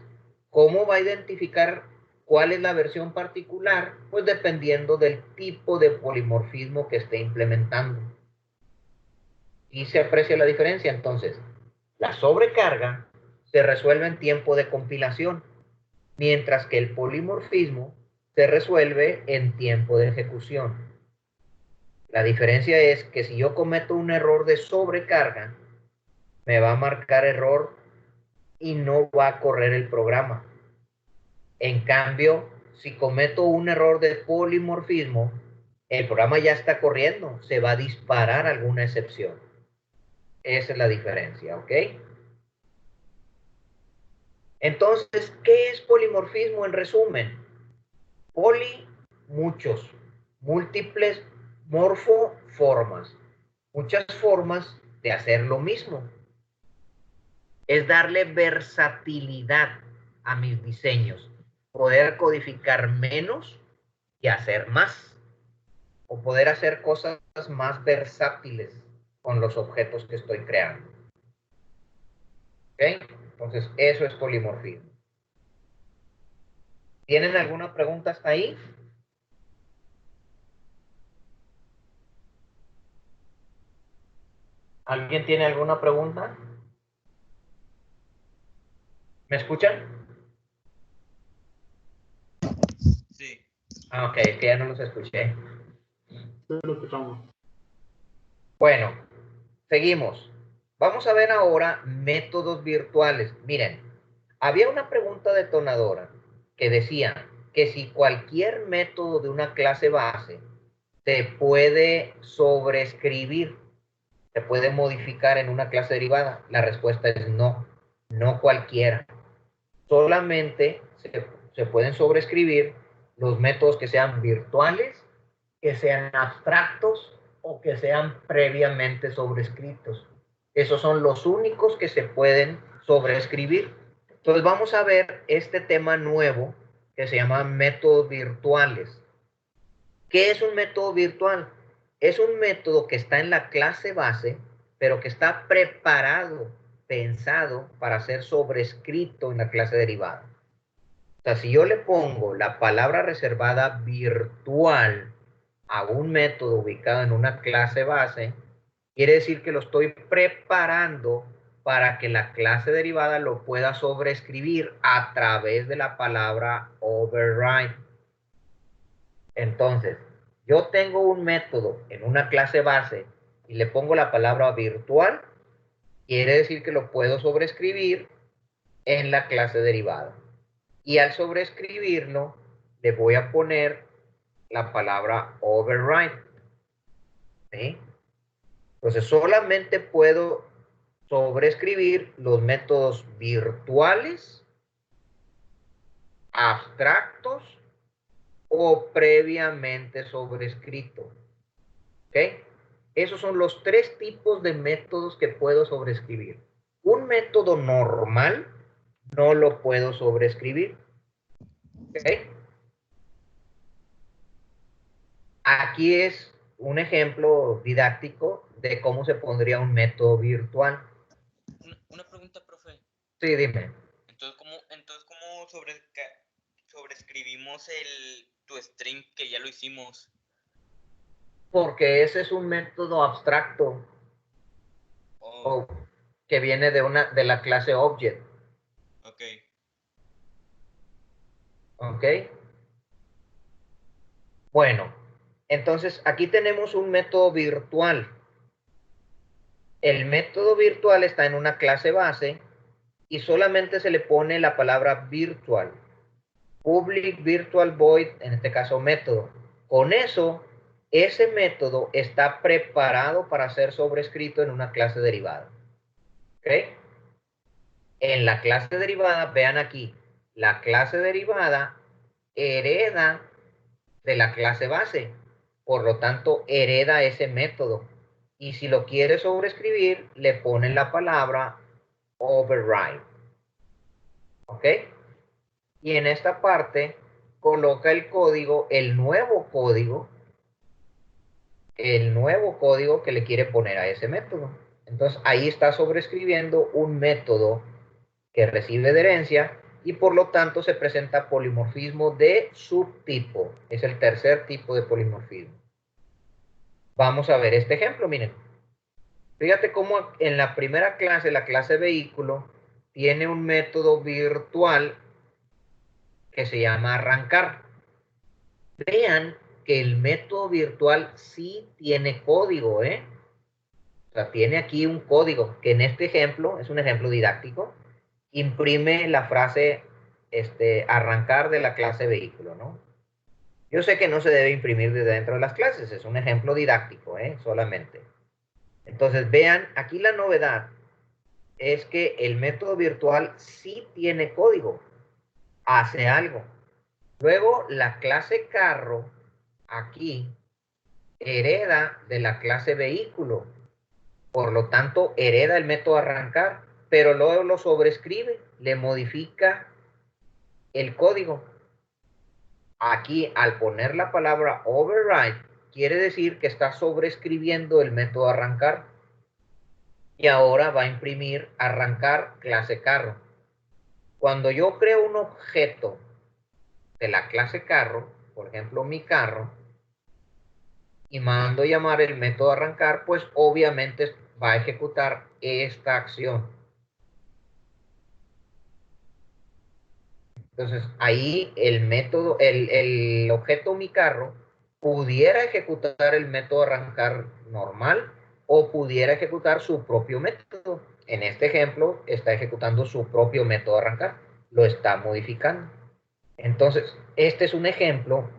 ¿Cómo va a identificar cuál es la versión particular? Pues dependiendo del tipo de polimorfismo que esté implementando. Y se aprecia la diferencia. Entonces, la sobrecarga se resuelve en tiempo de compilación, mientras que el polimorfismo se resuelve en tiempo de ejecución. La diferencia es que si yo cometo un error de sobrecarga, me va a marcar error y no va a correr el programa. En cambio, si cometo un error de polimorfismo, el programa ya está corriendo, se va a disparar alguna excepción. Esa es la diferencia, ¿ok? Entonces, ¿qué es polimorfismo en resumen? Poli, muchos, múltiples, morfo, formas. Muchas formas de hacer lo mismo. Es darle versatilidad a mis diseños. Poder codificar menos y hacer más. O poder hacer cosas más versátiles con los objetos que estoy creando. ¿Ok? Entonces, eso es polimorfismo. ¿Tienen alguna pregunta hasta ahí? ¿Alguien tiene alguna pregunta? ¿Me escuchan? Sí. Ah, ok, es que ya no los escuché. Sí, lo escuchamos. Bueno, seguimos. Vamos a ver ahora métodos virtuales. Miren, había una pregunta detonadora que decía que si cualquier método de una clase base se puede sobreescribir, se puede modificar en una clase derivada. La respuesta es no, no cualquiera. Solamente se pueden sobreescribir los métodos que sean virtuales, que sean abstractos o que sean previamente sobrescritos. Esos son los únicos que se pueden sobreescribir. Entonces vamos a ver este tema nuevo que se llama métodos virtuales. ¿Qué es un método virtual? Es un método que está en la clase base, pero que está preparado, pensado para ser sobrescrito en la clase derivada. O sea, si yo le pongo la palabra reservada virtual a un método ubicado en una clase base, quiere decir que lo estoy preparando para que la clase derivada lo pueda sobreescribir a través de la palabra override. Entonces, yo tengo un método en una clase base y le pongo la palabra virtual, quiere decir que lo puedo sobreescribir en la clase derivada. Y al sobreescribirlo, le voy a poner la palabra override. ¿Sí? Entonces, solamente puedo sobreescribir los métodos virtuales, abstractos o previamente sobrescrito. ¿Ok? Esos son los tres tipos de métodos que puedo sobreescribir. Un método normal no lo puedo sobreescribir. ¿Ok? aquí es un ejemplo didáctico de cómo se pondría un método virtual. Una pregunta, profe. Sí, dime. Entonces, ¿cómo sobreescribimos tu string que ya lo hicimos? Porque ese es un método abstracto Oh, que viene de la clase object. ok. ¿Ok? Bueno, entonces aquí tenemos un método virtual. El método virtual está en una clase base y solamente se le pone la palabra virtual. Public virtual void, en este caso método. Con eso, ese método está preparado para ser sobrescrito en una clase derivada. ¿Ok? En la clase derivada, vean aquí, la clase derivada hereda de la clase base. Por lo tanto, hereda ese método. Y si lo quiere sobreescribir, le ponen la palabra override. ¿Ok? Y en esta parte coloca el código, el nuevo código que le quiere poner a ese método. Entonces ahí está sobreescribiendo un método que recibe de herencia y por lo tanto se presenta polimorfismo de subtipo. Es el tercer tipo de polimorfismo. Vamos a ver este ejemplo, miren. Fíjate cómo en la primera clase, la clase vehículo, tiene un método virtual que se llama arrancar. Vean que el método virtual sí tiene código, ¿eh? O sea, tiene aquí un código que en este ejemplo, es un ejemplo didáctico, imprime la frase arrancar de la clase vehículo, ¿no? Yo sé que no se debe imprimir desde dentro de las clases, es un ejemplo didáctico, solamente. Entonces, vean, aquí la novedad es que el método virtual sí tiene código, hace algo. Luego, la clase carro, aquí, hereda de la clase vehículo. Por lo tanto, hereda el método arrancar, pero luego lo sobrescribe, le modifica el código. Aquí, al poner la palabra override, quiere decir que está sobrescribiendo el método arrancar. Y ahora va a imprimir arrancar clase carro. Cuando yo creo un objeto de la clase carro, por ejemplo mi carro, y mando llamar el método arrancar, pues obviamente va a ejecutar esta acción. Entonces ahí el método, el objeto mi carro pudiera ejecutar el método arrancar normal o pudiera ejecutar su propio método. En este ejemplo está ejecutando su propio método arrancar, lo está modificando. Entonces, este es un ejemplo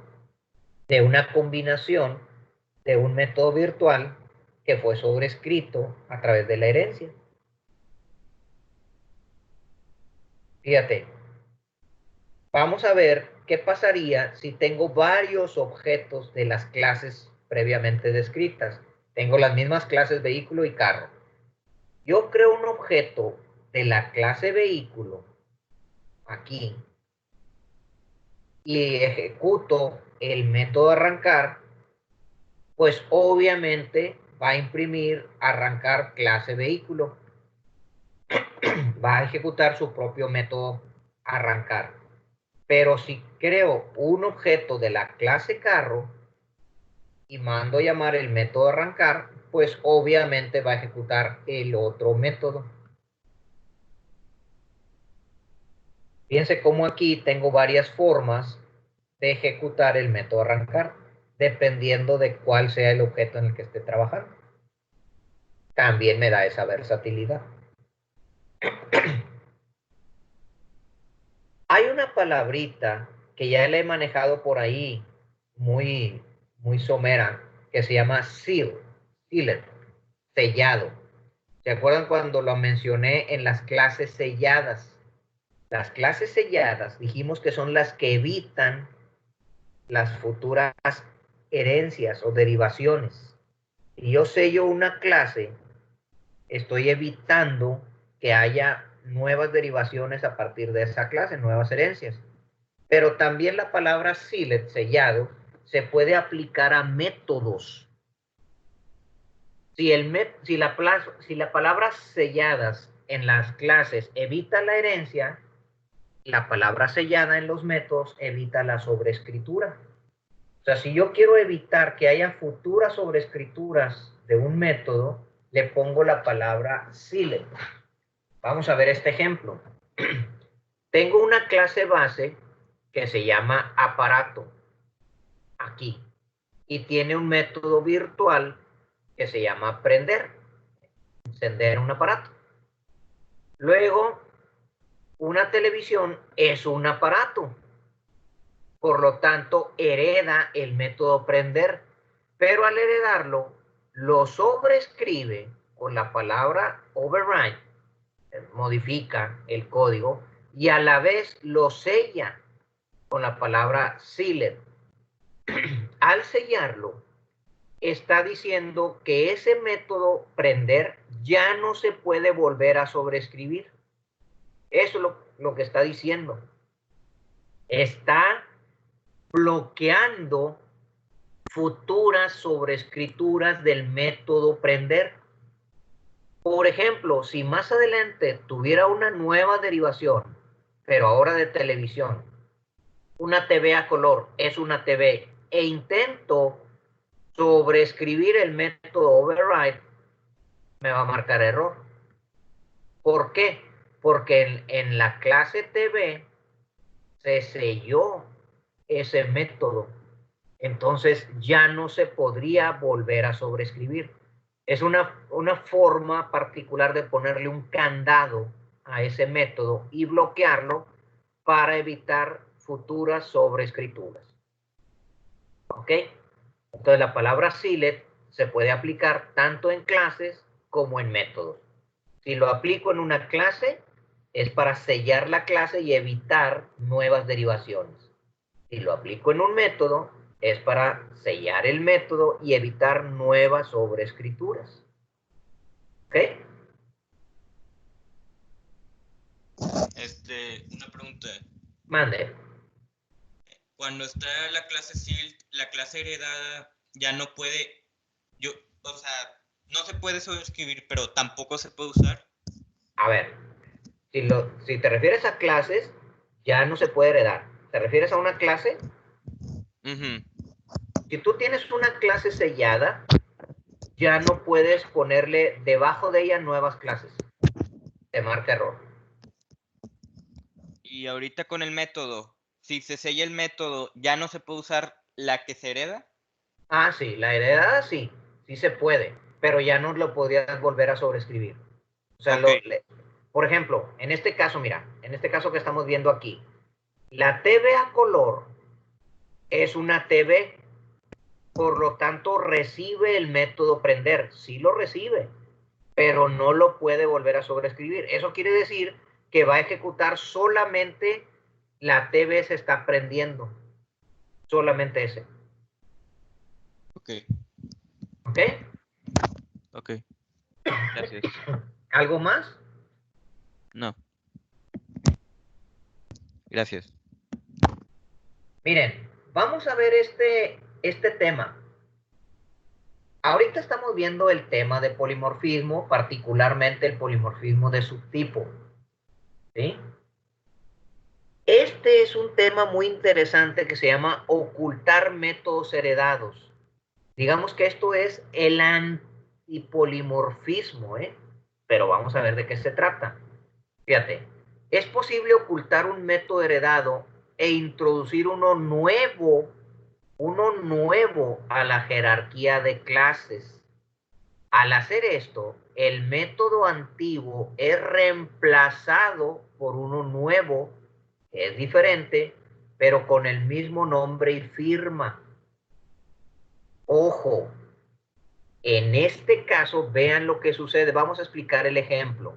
de una combinación de un método virtual que fue sobrescrito a través de la herencia. Fíjate, vamos a ver qué pasaría si tengo varios objetos de las clases previamente descritas. Tengo las mismas clases vehículo y carro. Yo creo un objeto de la clase vehículo aquí y ejecuto el método arrancar, pues obviamente va a imprimir arrancar clase vehículo. Va a ejecutar su propio método arrancar. Pero si creo un objeto de la clase carro y mando llamar el método arrancar, pues obviamente va a ejecutar el otro método. Fíjense cómo aquí tengo varias formas de ejecutar el método arrancar, dependiendo de cuál sea el objeto en el que esté trabajando. También me da esa versatilidad. Hay una palabrita que ya la he manejado por ahí, muy, muy somera, que se llama seal, sealed, sellado. ¿Se acuerdan cuando lo mencioné en las clases selladas? Las clases selladas dijimos que son las que evitan las futuras herencias o derivaciones. Si yo sello una clase, estoy evitando que haya nuevas derivaciones a partir de esa clase, nuevas herencias. Pero también la palabra sealed, sellado, se puede aplicar a métodos. Si la palabra selladas en las clases evita la herencia, la palabra sellada en los métodos evita la sobreescritura. O sea, si yo quiero evitar que haya futuras sobreescrituras de un método, le pongo la palabra sealed. Vamos a ver este ejemplo. Tengo una clase base que se llama aparato, aquí, y tiene un método virtual que se llama prender, encender un aparato. Luego, una televisión es un aparato, por lo tanto, hereda el método prender, pero al heredarlo, lo sobrescribe con la palabra override, modifica el código, y a la vez lo sella con la palabra sealed. Al sellarlo, está diciendo que ese método prender ya no se puede volver a sobreescribir. Eso es lo que está diciendo. Está bloqueando futuras sobreescrituras del método prender. Por ejemplo, si más adelante tuviera una nueva derivación, pero ahora de televisión, una TV a color es una TV, e intento sobreescribir el método override, me va a marcar error. ¿Por qué? Porque en la clase TV se selló ese método. Entonces ya no se podría volver a sobreescribir. Es una forma particular de ponerle un candado a ese método y bloquearlo para evitar futuras sobreescrituras. ¿Ok? Entonces la palabra sealed se puede aplicar tanto en clases como en métodos. Si lo aplico en una clase, es para sellar la clase y evitar nuevas derivaciones. Si lo aplico en un método, es para sellar el método y evitar nuevas sobreescrituras. ¿Ok? Una pregunta. Mande. Cuando está la clase sealed, la clase heredada ya no puede, o sea, no se puede sobreescribir, pero tampoco se puede usar. A ver, si te refieres a clases, ya no se puede heredar. ¿Te refieres a una clase? Si tú tienes una clase sellada, ya no puedes ponerle debajo de ella nuevas clases. Te marca error. Y ahorita con el método, si se sella el método, ¿ya no se puede usar la que se hereda? Ah, sí, la heredada sí se puede, pero ya no lo podrías volver a sobreescribir. O sea, Okay. por ejemplo, en este caso, mira, en este caso que estamos viendo aquí, la TV a color es una TV, por lo tanto recibe el método prender, sí lo recibe, pero no lo puede volver a sobreescribir. Eso quiere decir que va a ejecutar solamente la TV se está prendiendo, solamente ese. Ok. ¿Ok? Ok. Gracias. ¿Algo más? No. Gracias. Miren, vamos a ver este tema. Ahorita estamos viendo el tema de polimorfismo, particularmente el polimorfismo de subtipo. ¿Sí? Este es un tema muy interesante que se llama ocultar métodos heredados. Digamos que esto es el antipolimorfismo, ¿eh? Pero vamos a ver de qué se trata. Fíjate, es posible ocultar un método heredado e introducir uno nuevo a la jerarquía de clases. Al hacer esto, el método antiguo es reemplazado por uno nuevo, que es diferente, pero con el mismo nombre y firma. Ojo, en este caso, vean lo que sucede. Vamos a explicar el ejemplo.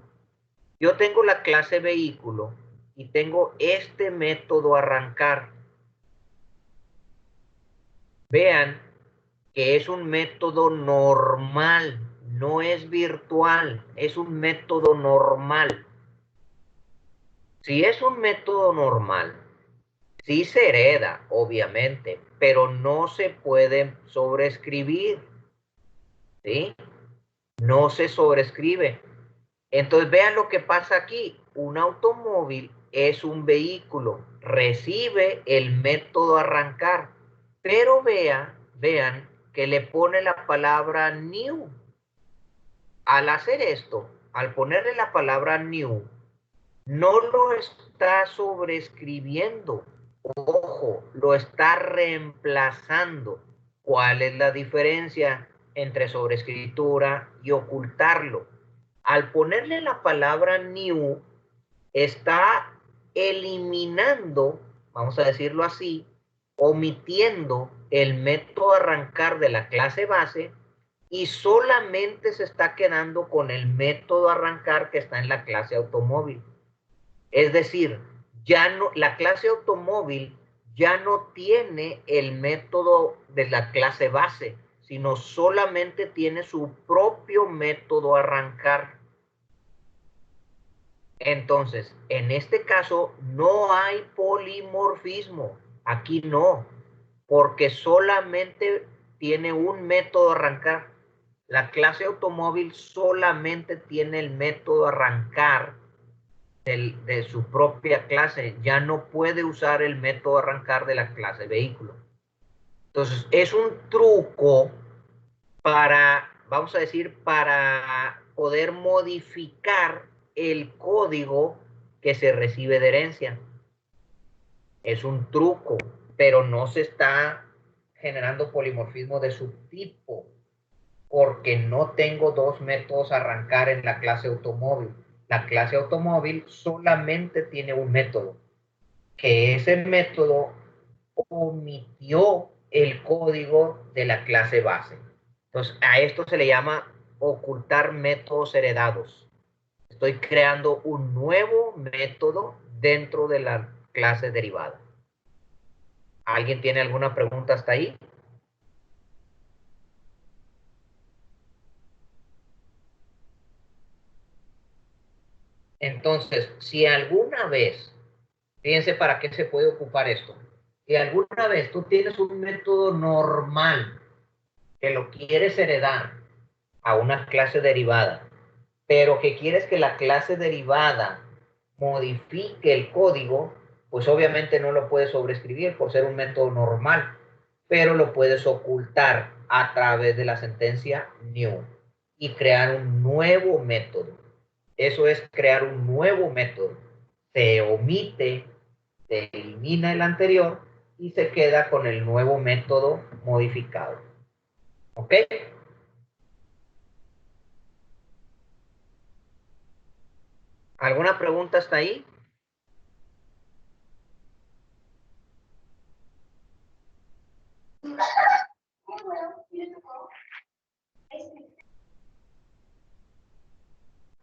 Yo tengo la clase vehículo y tengo este método arrancar. Vean que es un método normal, no es virtual, es un método normal. Si es un método normal, Sí se hereda, obviamente, pero no se puede sobreescribir, ¿sí? No se sobrescribe. Entonces vean lo que pasa aquí. Un automóvil es un vehículo, recibe el método arrancar, pero vean que le pone la palabra new. Al hacer esto, al ponerle la palabra new, no lo está sobreescribiendo. Ojo, lo está reemplazando. ¿Cuál es la diferencia entre sobreescritura y ocultarlo? Al ponerle la palabra new, está eliminando, vamos a decirlo así, omitiendo el método arrancar de la clase base y solamente se está quedando con el método arrancar que está en la clase automóvil. Es decir, ya no, la clase automóvil ya no tiene el método de la clase base, sino solamente tiene su propio método arrancar. Entonces, en este caso no hay polimorfismo. Aquí no, porque solamente tiene un método arrancar. La clase automóvil solamente tiene el método arrancar de su propia clase. Ya no puede usar el método arrancar de la clase vehículo. Entonces, es un truco para, vamos a decir, para poder modificar el código que se recibe de herencia. Es un truco, pero no se está generando polimorfismo de subtipo, porque no tengo dos métodos a arrancar en la clase automóvil. La clase automóvil solamente tiene un método, que ese método omitió el código de la clase base. Entonces, a esto se le llama ocultar métodos heredados. Estoy creando un nuevo método dentro de la clase derivada. ¿Alguien tiene alguna pregunta hasta ahí? Entonces, si alguna vez, fíjense para qué se puede ocupar esto. Si alguna vez tú tienes un método normal que lo quieres heredar a una clase derivada, pero que quieres que la clase derivada modifique el código, pues obviamente no lo puedes sobreescribir por ser un método normal, pero lo puedes ocultar a través de la sentencia new y crear un nuevo método. Eso es crear un nuevo método. Se omite, se elimina el anterior y se queda con el nuevo método modificado. ¿Ok? ¿Alguna pregunta hasta ahí?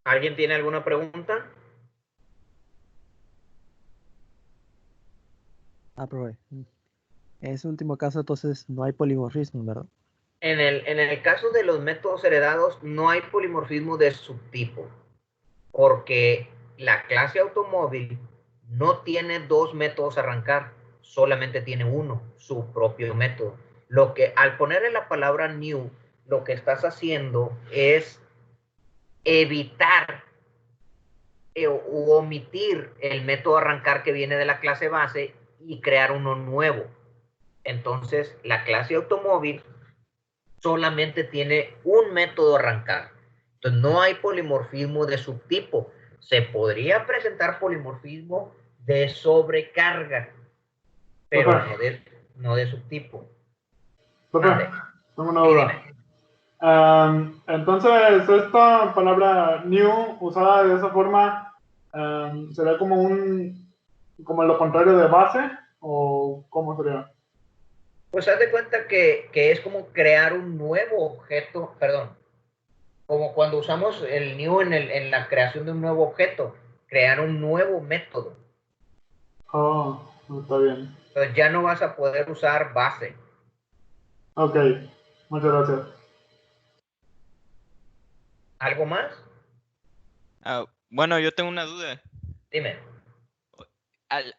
¿Alguien tiene alguna pregunta? Profe. En ese último caso, entonces, no hay polimorfismo, ¿verdad? En el caso de los métodos heredados, no hay polimorfismo de subtipo, porque la clase automóvil no tiene dos métodos a arrancar, solamente tiene uno, su propio método. Lo que al ponerle la palabra new, lo que estás haciendo es evitar u omitir el método arrancar que viene de la clase base y crear uno nuevo. Entonces, la clase automóvil solamente tiene un método arrancar. Entonces, no hay polimorfismo de subtipo. Se podría presentar polimorfismo de sobrecarga, pero Profe, no de subtipo. profe, Mande. tengo una Sí, duda. dime. Entonces, esta palabra new usada de esa forma sería como lo contrario de base, o cómo sería. Pues haz de cuenta que es como crear un nuevo objeto, perdón, como cuando usamos el new en la creación de un nuevo objeto, crear un nuevo método. Oh, está bien. Entonces ya no vas a poder usar base. Ok, muchas gracias. ¿Algo más? Bueno, yo tengo una duda. Dime.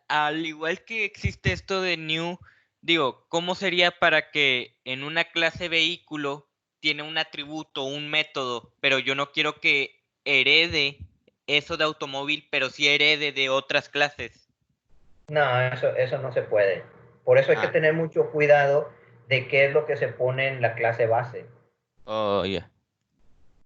al igual que existe esto de new, digo, ¿cómo sería para que en una clase vehículo tiene un atributo, un método, pero yo no quiero que herede eso de automóvil, pero sí herede de otras clases? No, eso no se puede. Por eso hay que tener mucho cuidado de qué es lo que se pone en la clase base. Oh, ya.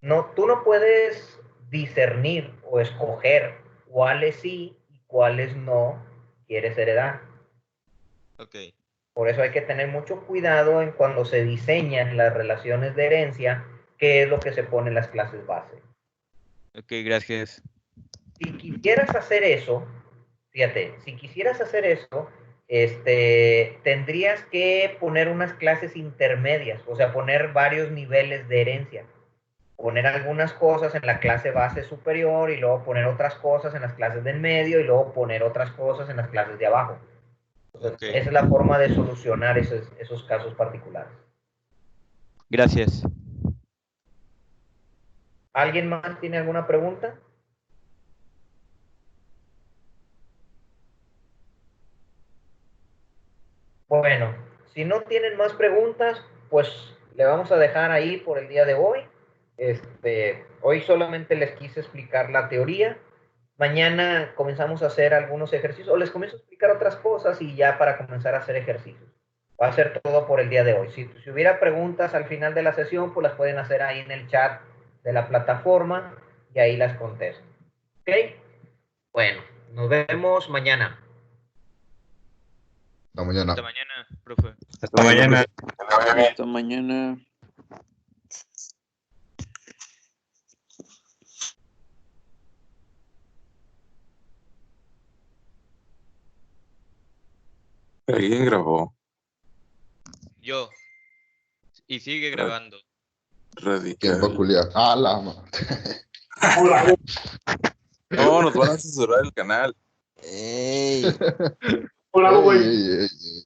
No, tú no puedes discernir o escoger cuáles sí y cuáles no quieres heredar. Ok. Por eso hay que tener mucho cuidado en cuando se diseñan las relaciones de herencia, qué es lo que se pone en las clases base. Ok, gracias. Si quisieras hacer eso, fíjate, si quisieras hacer eso, tendrías que poner unas clases intermedias, o sea, poner varios niveles de herencia. Poner algunas cosas en la clase base superior y luego poner otras cosas en las clases del medio y luego poner otras cosas en las clases de abajo. Entonces, Ok. esa es la forma de solucionar esos casos particulares. Gracias. ¿Alguien más tiene alguna pregunta? Bueno, si no tienen más preguntas, pues le vamos a dejar ahí por el día de hoy. Hoy solamente les quise explicar la teoría. Mañana comenzamos a hacer algunos ejercicios, o les comienzo a explicar otras cosas y ya para comenzar a hacer ejercicios. Va a ser todo por el día de hoy. Si hubiera preguntas al final de la sesión, pues las pueden hacer ahí en el chat de la plataforma y ahí las contesto. ¿Ok? Bueno, nos vemos mañana. Hasta mañana. Hasta mañana, profe. Hasta mañana. Hasta mañana. ¿Alguien grabó? Yo. Y sigue grabando. ¿Quién va a Radical. culiar? Ah, la madre. Hola. No, nos van a censurar el canal. ¡Ey! Hola, güey. Ey, ey, ey, ey.